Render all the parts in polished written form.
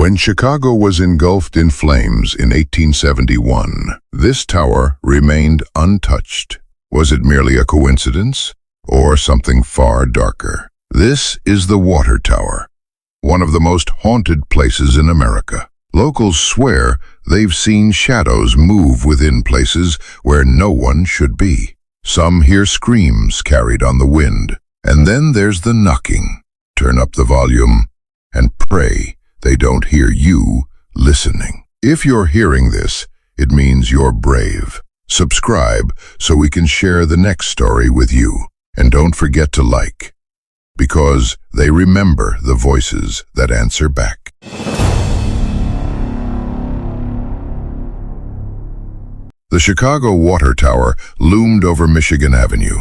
When Chicago was engulfed in flames in 1871, this tower remained untouched. Was it merely a coincidence, or something far darker? This is the Water Tower, one of the most haunted places in America. Locals swear they've seen shadows move within places where no one should be. Some hear screams carried on the wind, and then there's the knocking. Turn up the volume and pray they don't hear you listening. If you're hearing this, it means you're brave. Subscribe so we can share the next story with you. And don't forget to like, because they remember the voices that answer back. The Chicago Water Tower loomed over Michigan Avenue,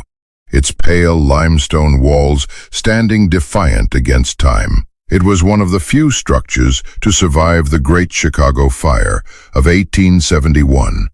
its pale limestone walls standing defiant against time. It was one of the few structures to survive the Great Chicago Fire of 1871.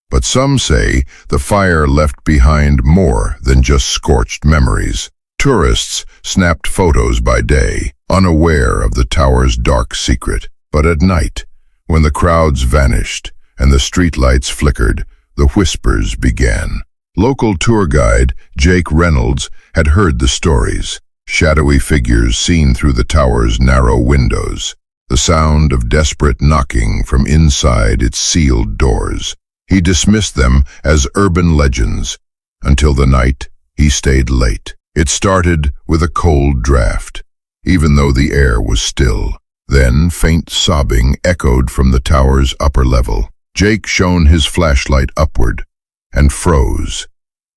But some say the fire left behind more than just scorched memories. Tourists snapped photos by day, unaware of the tower's dark secret. But at night, when the crowds vanished and the streetlights flickered, the whispers began. Local tour guide Jake Reynolds had heard the stories. Shadowy figures seen through the tower's narrow windows, the sound of desperate knocking from inside its sealed doors. He dismissed them as urban legends until the night he stayed late. It started with a cold draft, even though the air was still. Then faint sobbing echoed from the tower's upper level. Jake shone his flashlight upward and froze.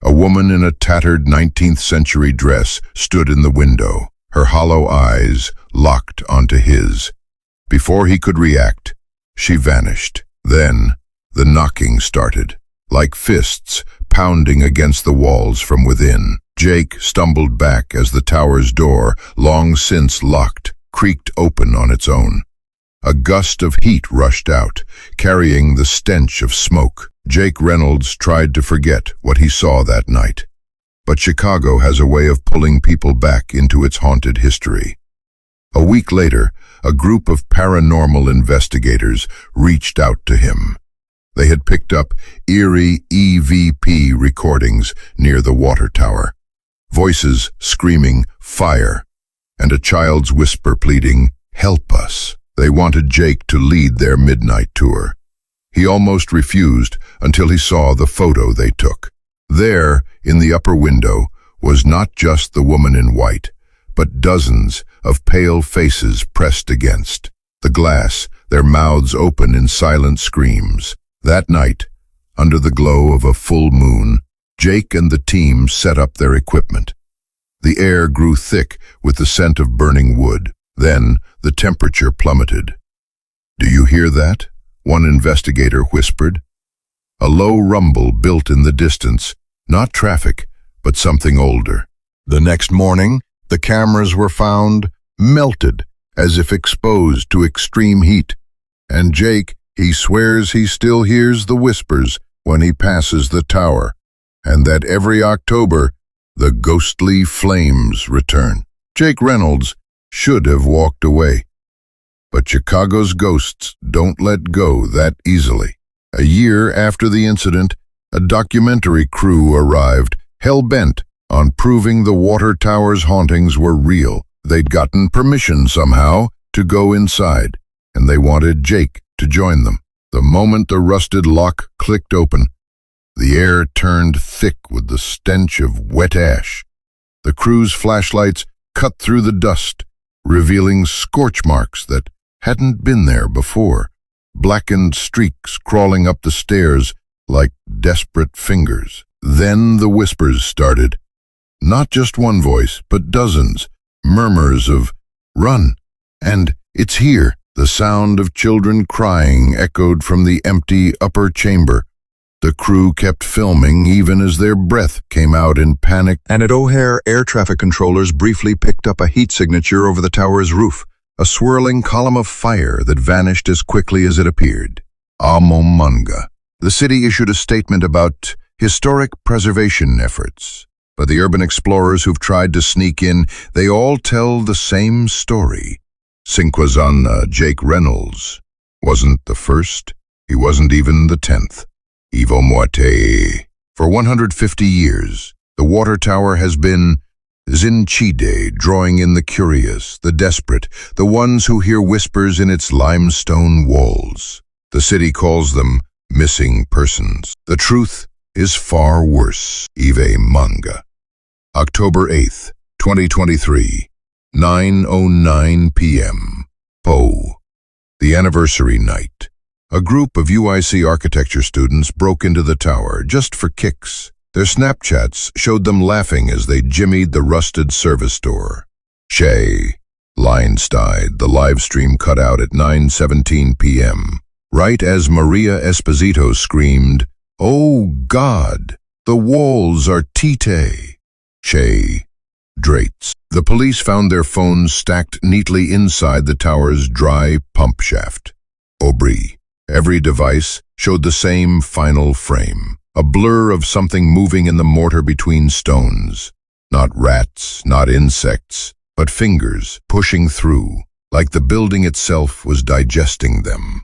A woman in a tattered 19th century dress stood in the window, her hollow eyes locked onto his. Before he could react, she vanished. Then the knocking started, like fists pounding against the walls from within. Jake stumbled back as the tower's door, long since locked, creaked open on its own. A gust of heat rushed out, carrying the stench of smoke. Jake Reynolds tried to forget what he saw that night. But Chicago has a way of pulling people back into its haunted history. A week later, a group of paranormal investigators reached out to him. They had picked up eerie EVP recordings near the water tower. Voices screaming, "Fire," and a child's whisper pleading, "Help us." They wanted Jake to lead their midnight tour. He almost refused until he saw the photo they took. There, in the upper window, was not just the woman in white, but dozens of pale faces pressed against the glass, their mouths open in silent screams. That night, under the glow of a full moon, Jake and the team set up their equipment. The air grew thick with the scent of burning wood. Then the temperature plummeted. "Do you hear that?" one investigator whispered. A low rumble built in the distance, not traffic, but something older. The next morning, the cameras were found melted, as if exposed to extreme heat. And Jake, he swears he still hears the whispers when he passes the tower, and that every October, the ghostly flames return. Jake Reynolds should have walked away. But Chicago's ghosts don't let go that easily. A year after the incident, a documentary crew arrived, hell-bent on proving the water tower's hauntings were real. They'd gotten permission somehow to go inside, and they wanted Jake to join them. The moment the rusted lock clicked open, the air turned thick with the stench of wet ash. The crew's flashlights cut through the dust, revealing scorch marks that hadn't been there before, blackened streaks crawling up the stairs like desperate fingers. Then the whispers started. Not just one voice, but dozens, murmurs of, "Run," and "It's here." The sound of children crying echoed from the empty upper chamber. The crew kept filming even as their breath came out in panic. And at O'Hare, air traffic controllers briefly picked up a heat signature over the tower's roof, a swirling column of fire that vanished as quickly as it appeared. Amomunga. The city issued a statement about historic preservation efforts. But the urban explorers who've tried to sneak in, they all tell the same story. Cinquezana Jake Reynolds wasn't the first. He wasn't even the 10th. Evo Muerte. For 150 years, the water tower has been Zinchide, drawing in the curious, the desperate, the ones who hear whispers in its limestone walls. The city calls them missing persons. The truth is far worse. Ive Manga. October 8th, 2023, 9:09 p.m. Po. The anniversary night. A group of UIC architecture students broke into the tower just for kicks. Their Snapchats showed them laughing as they jimmied the rusted service door. Shay. Linestide. The live stream cut out at 9:17 p.m. Right as Maria Esposito screamed, "Oh God, the walls are tite." Shay. Drates. The police found their phones stacked neatly inside the tower's dry pump shaft. Aubry. Every device showed the same final frame, a blur of something moving in the mortar between stones. Not rats, not insects, but fingers pushing through, like the building itself was digesting them.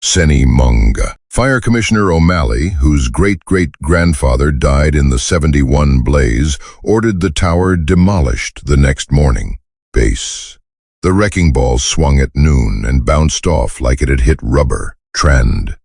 Seni Munga. Fire Commissioner O'Malley, whose great-great-grandfather died in the 71 blaze, ordered the tower demolished the next morning. Base. The wrecking ball swung at noon and bounced off like it had hit rubber. Trend.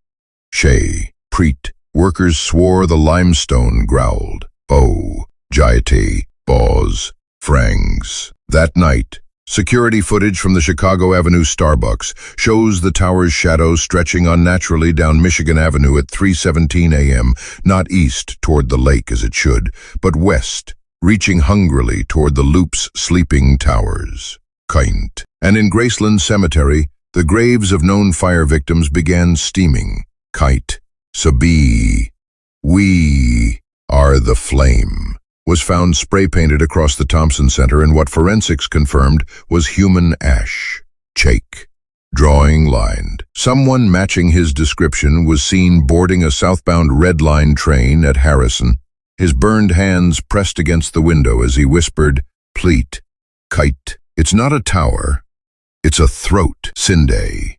Shay. Preet. Workers swore the limestone growled. Bo. Jayati. Boz. Frangs. That night, security footage from the Chicago Avenue Starbucks shows the tower's shadow stretching unnaturally down Michigan Avenue at 3:17 a.m., not east toward the lake as it should, but west, reaching hungrily toward the Loop's sleeping towers. Kaint. And in Graceland Cemetery, the graves of known fire victims began steaming. Kite. Sabi. We are the flame. Was found spray-painted across the Thompson Center in what forensics confirmed was human ash. Chake. Drawing lined. Someone matching his description was seen boarding a southbound Red Line train at Harrison, his burned hands pressed against the window as he whispered, "Pleat. Kite. It's not a tower. It's a throat." Sinde.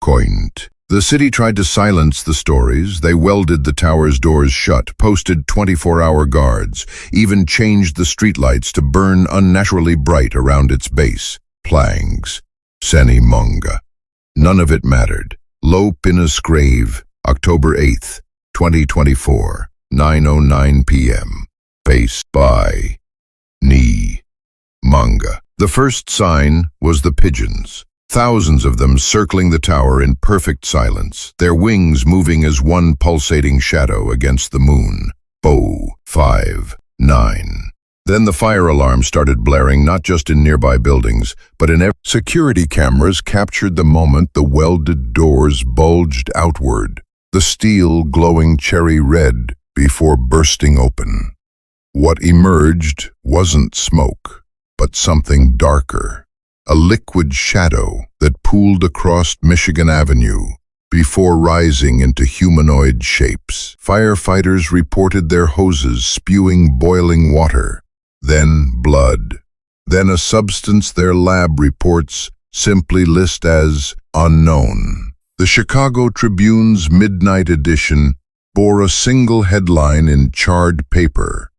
Coint. The city tried to silence the stories. They welded the tower's doors shut, posted 24-hour guards, even changed the streetlights to burn unnaturally bright around its base. Plangs. Seni Munga. None of it mattered. Lope in a grave, October 8th, 2024, 9:09 p.m. Base by Ni Manga. The first sign was the pigeons. Thousands of them circling the tower in perfect silence, their wings moving as one pulsating shadow against the moon. Bo. 5:9. Then the fire alarm started blaring, not just in nearby buildings, but in every... Security cameras captured the moment the welded doors bulged outward, the steel glowing cherry red before bursting open. What emerged wasn't smoke, but something darker. A liquid shadow that pooled across Michigan Avenue before rising into humanoid shapes. Firefighters reported their hoses spewing boiling water, then blood, then a substance their lab reports simply list as unknown. The Chicago Tribune's midnight edition bore a single headline in charred paper: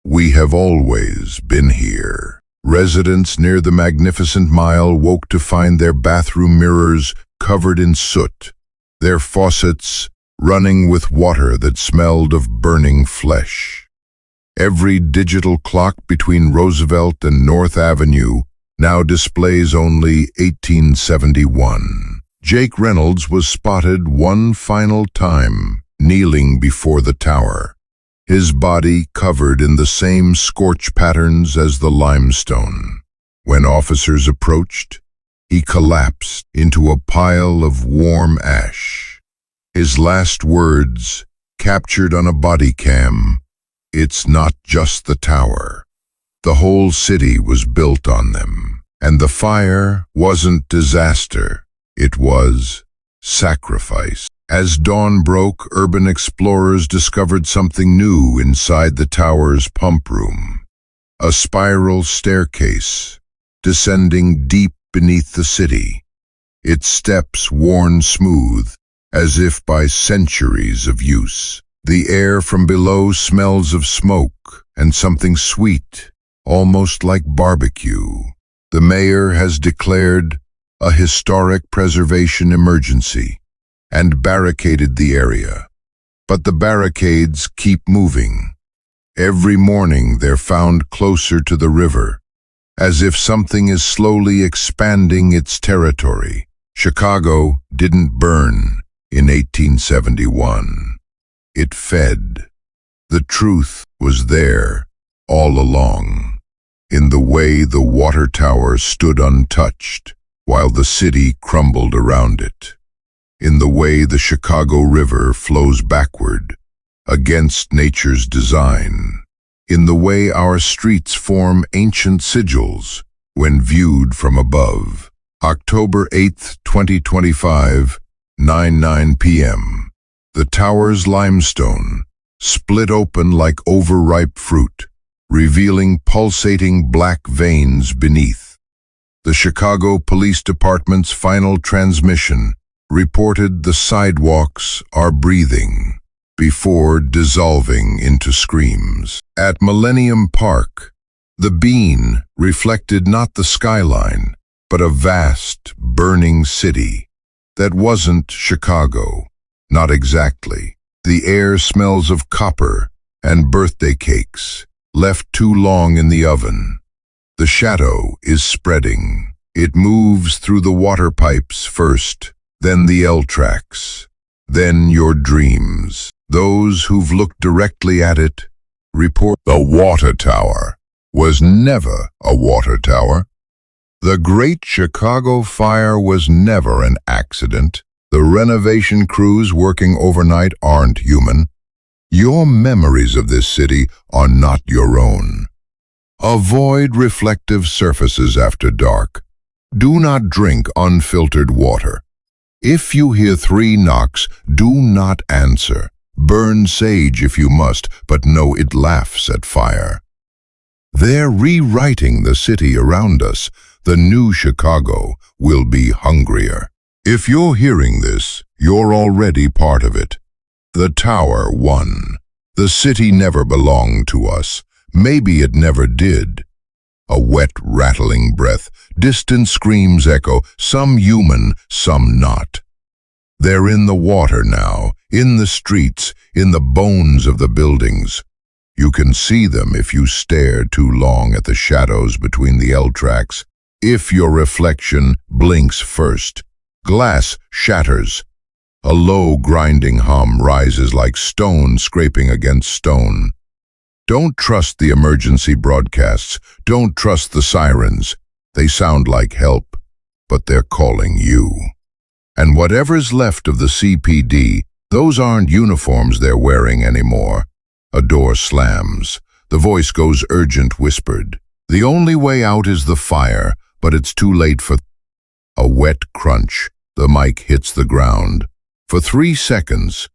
"We have always been here." Residents near the Magnificent Mile woke to find their bathroom mirrors covered in soot, their faucets running with water that smelled of burning flesh. Every digital clock between Roosevelt and North Avenue now displays only 1871. Jake Reynolds was spotted one final time, kneeling before the tower, his body covered in the same scorch patterns as the limestone. When officers approached, he collapsed into a pile of warm ash. His last words, captured on a body cam, "It's not just the tower. The whole city was built on them. And the fire wasn't disaster. It was sacrifice." As dawn broke, urban explorers discovered something new inside the tower's pump room. A spiral staircase, descending deep beneath the city, its steps worn smooth, as if by centuries of use. The air from below smells of smoke and something sweet, almost like barbecue. The mayor has declared a historic preservation emergency and barricaded the area. But the barricades keep moving. Every morning they're found closer to the river, as if something is slowly expanding its territory. Chicago didn't burn in 1871. It fed. The truth was there all along, in the way the water tower stood untouched while the city crumbled around it, in the way the Chicago River flows backward against nature's design, in the way our streets form ancient sigils when viewed from above. October 8, 2025, 9:09 p.m. The tower's limestone split open like overripe fruit, revealing pulsating black veins beneath. The Chicago Police Department's final transmission reported the sidewalks are breathing before dissolving into screams. At Millennium Park, the beam reflected not the skyline, but a vast, burning city that wasn't Chicago. Not exactly. The air smells of copper and birthday cakes, left too long in the oven. The shadow is spreading. It moves through the water pipes first, then the L-tracks, then your dreams. Those who've looked directly at it report the water tower was never a water tower. The Great Chicago Fire was never an accident. The renovation crews working overnight aren't human. Your memories of this city are not your own. Avoid reflective surfaces after dark. Do not drink unfiltered water. If you hear 3 knocks, do not answer. Burn sage if you must, but know it laughs at fire. They're rewriting the city around us. The new Chicago will be hungrier. If you're hearing this, you're already part of it. The tower won. The city never belonged to us. Maybe it never did. A wet, rattling breath, distant screams echo, some human, some not. They're in the water now, in the streets, in the bones of the buildings. You can see them if you stare too long at the shadows between the L-tracks. If your reflection blinks first, glass shatters. A low grinding hum rises like stone scraping against stone. Don't trust the emergency broadcasts. Don't trust the sirens. They sound like help, but they're calling you. And whatever's left of the CPD, those aren't uniforms they're wearing anymore. A door slams. The voice goes urgent, whispered. The only way out is the fire, but it's too late for... A wet crunch. The mic hits the ground. For 3 seconds,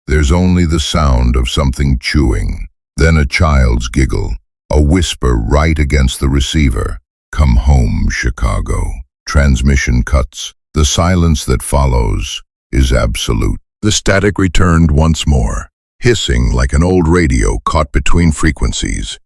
there's only the sound of something chewing. Then a child's giggle, a whisper right against the receiver. Come home, Chicago. Transmission cuts. The silence that follows is absolute. The static returned once more, hissing like an old radio caught between frequencies.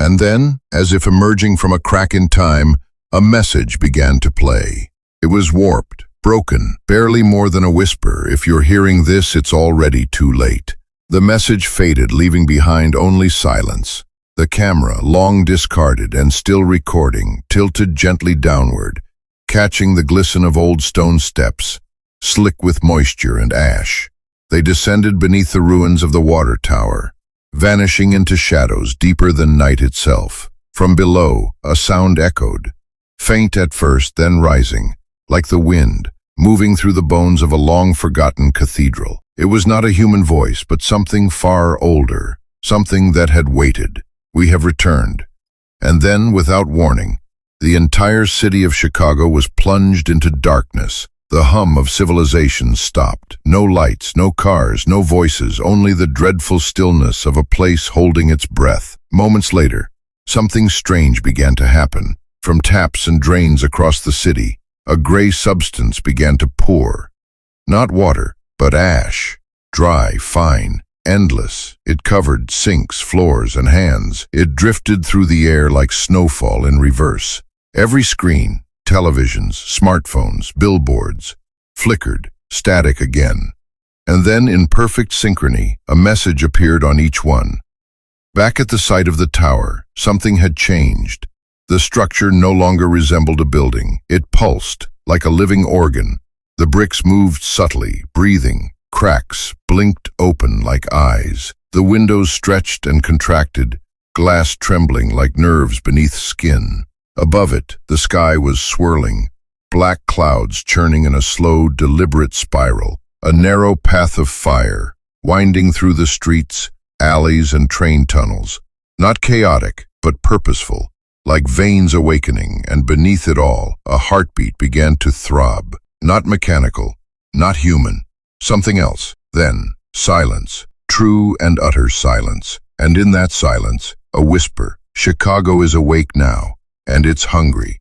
And then, as if emerging from a crack in time, a message began to play. It was warped, broken, barely more than a whisper. If you're hearing this, it's already too late. The message faded, leaving behind only silence. The camera, long discarded and still recording, tilted gently downward, catching the glisten of old stone steps, slick with moisture and ash. They descended beneath the ruins of the water tower, vanishing into shadows deeper than night itself. From below, a sound echoed, faint at first, then rising, like the wind, moving through the bones of a long-forgotten cathedral. It was not a human voice, but something far older, something that had waited. We have returned. And then, without warning, the entire city of Chicago was plunged into darkness. The hum of civilization stopped. No lights, no cars, no voices, only the dreadful stillness of a place holding its breath. Moments later, something strange began to happen. From taps and drains across the city, a gray substance began to pour. Not water, but ash. Dry, fine, endless. It covered sinks, floors, and hands. It drifted through the air like snowfall in reverse. Every screen, televisions, smartphones, billboards, flickered, static again. And then, in perfect synchrony, a message appeared on each one. Back at the site of the tower, something had changed. The structure no longer resembled a building. It pulsed, like a living organ. The bricks moved subtly, breathing. Cracks blinked open like eyes. The windows stretched and contracted, glass trembling like nerves beneath skin. Above it, the sky was swirling, black clouds churning in a slow, deliberate spiral. A narrow path of fire, winding through the streets, alleys, and train tunnels. Not chaotic, but purposeful, like veins awakening, and beneath it all, a heartbeat began to throb. Not mechanical, not human, something else. Then, silence, true and utter silence. And in that silence, a whisper. Chicago is awake now, and it's hungry.